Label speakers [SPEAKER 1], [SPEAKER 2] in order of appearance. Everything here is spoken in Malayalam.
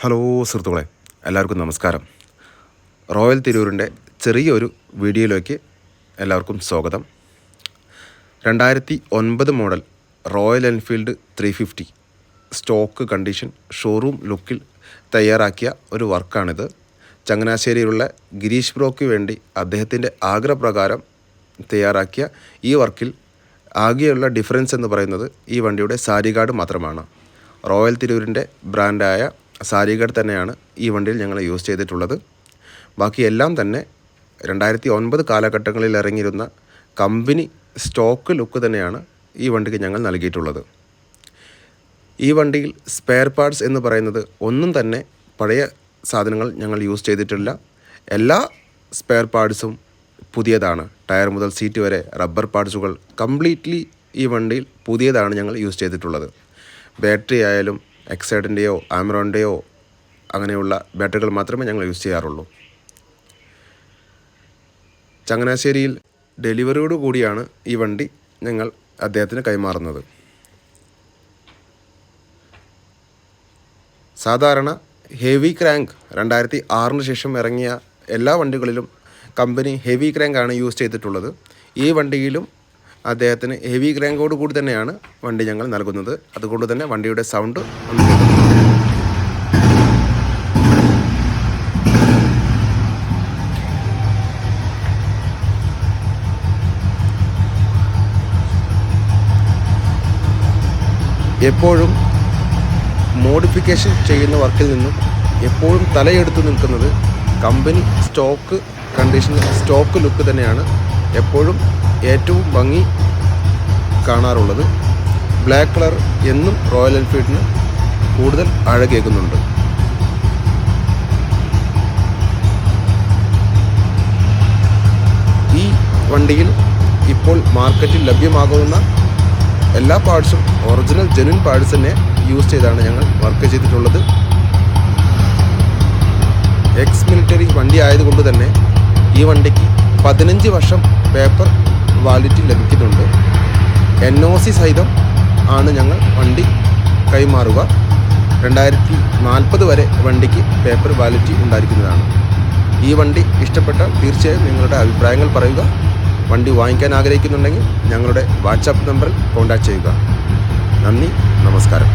[SPEAKER 1] ഹലോ സുഹൃത്തുക്കളെ, എല്ലാവർക്കും നമസ്കാരം. റോയൽ തിരൂരിൻ്റെ ചെറിയൊരു വീഡിയോയിലേക്ക് എല്ലാവർക്കും സ്വാഗതം. 2009 model Royal Enfield 350 stock condition showroom ലുക്കിൽ തയ്യാറാക്കിയ ഒരു വർക്കാണിത്. ചങ്ങനാശ്ശേരിയിലുള്ള ഗിരീഷ് ബ്രോയ്ക്ക് വേണ്ടി അദ്ദേഹത്തിൻ്റെ ആഗ്രഹപ്രകാരം തയ്യാറാക്കിയ ഈ വർക്കിൽ ആകെയുള്ള ഡിഫറൻസ് എന്ന് പറയുന്നത് ഈ വണ്ടിയുടെ സാരി ഗാർഡ് മാത്രമാണ്. റോയൽ തിരൂരിൻ്റെ ബ്രാൻഡായ സാരി ഗാർഡ് തന്നെയാണ് ഈ വണ്ടിയിൽ ഞങ്ങൾ യൂസ് ചെയ്തിട്ടുള്ളത്. ബാക്കി എല്ലാം തന്നെ 2009 കാലഘട്ടങ്ങളിൽ ഇറങ്ങിയിരുന്ന കമ്പനി സ്റ്റോക്ക് ലുക്ക് തന്നെയാണ് ഈ വണ്ടിക്ക് ഞങ്ങൾ നൽകിയിട്ടുള്ളത്. ഈ വണ്ടിയിൽ സ്പെയർ പാർട്സ് എന്ന് പറയുന്നത് ഒന്നും തന്നെ പഴയ സാധനങ്ങൾ ഞങ്ങൾ യൂസ് ചെയ്തിട്ടില്ല. എല്ലാ സ്പെയർ പാർട്സും പുതിയതാണ്. ടയർ മുതൽ സീറ്റ് വരെ റബ്ബർ പാർട്സുകൾ കംപ്ലീറ്റ്ലി ഈ വണ്ടിയിൽ പുതിയതാണ് ഞങ്ങൾ യൂസ് ചെയ്തിട്ടുള്ളത്. ബാറ്ററി ആയാലും എക്സൈഡിൻ്റെയോ ആമറോണിൻ്റെയോ അങ്ങനെയുള്ള ബാറ്ററികൾ മാത്രമേ ഞങ്ങൾ യൂസ് ചെയ്യാറുള്ളൂ. ചങ്ങനാശ്ശേരിയിൽ ഡെലിവറിയോട് കൂടിയാണ് ഈ വണ്ടി ഞങ്ങൾ അദ്ദേഹത്തിന് കൈമാറുന്നത്. സാധാരണ ഹെവി ക്രാങ്ക് 2006 ശേഷം ഇറങ്ങിയ എല്ലാ വണ്ടികളിലും കമ്പനി ഹെവി ക്രാങ്ക് ആണ് യൂസ് ചെയ്തിട്ടുള്ളത്. ഈ വണ്ടിയിലും അദ്ദേഹത്തിന് ഹെവി ക്രാങ്കോട് കൂടി തന്നെയാണ് വണ്ടി ഞങ്ങൾ നൽകുന്നത്. അതുകൊണ്ട് തന്നെ വണ്ടിയുടെ സൗണ്ട് എപ്പോഴും മോഡിഫിക്കേഷൻ ചെയ്യുന്ന വർക്കിൽ നിന്നും എപ്പോഴും തലയെടുത്തു നിൽക്കുന്നത് company stock condition stock look തന്നെയാണ് എപ്പോഴും ഏറ്റവും ഭംഗി കാണാറുള്ളത്. ബ്ലാക്ക് കളർ എന്നും റോയൽ എൻഫീൽഡിന് കൂടുതൽ അഴകേകുന്നുണ്ട്. ഈ വണ്ടിയിൽ ഇപ്പോൾ മാർക്കറ്റിൽ ലഭ്യമാകുന്ന എല്ലാ പാർട്സും ഒറിജിനൽ ജെന്യൂൻ പാർട്സ് തന്നെ യൂസ് ചെയ്താണ് ഞങ്ങൾ വർക്ക് ചെയ്തിട്ടുള്ളത്. എക്സ് മിലിറ്ററി വണ്ടി ആയതുകൊണ്ട് തന്നെ ഈ വണ്ടിക്ക് 15 വർഷം പേപ്പർ വാലിഡിറ്റി ലഭിക്കുന്നുണ്ട്. NOC സഹിതം ആണ് ഞങ്ങൾ വണ്ടി കൈമാറുക. 2040 വരെ വണ്ടിക്ക് പേപ്പർ വാലിഡിറ്റി ഉണ്ടായിരിക്കുന്നതാണ്. ഈ വണ്ടി ഇഷ്ടപ്പെട്ടാൽ തീർച്ചയായും നിങ്ങളുടെ അഭിപ്രായങ്ങൾ പറയുക. വണ്ടി വാങ്ങിക്കാൻ ആഗ്രഹിക്കുന്നുണ്ടെങ്കിൽ ഞങ്ങളുടെ വാട്സാപ്പ് നമ്പറിൽ കോൺടാക്റ്റ് ചെയ്യുക. നന്ദി, നമസ്കാരം.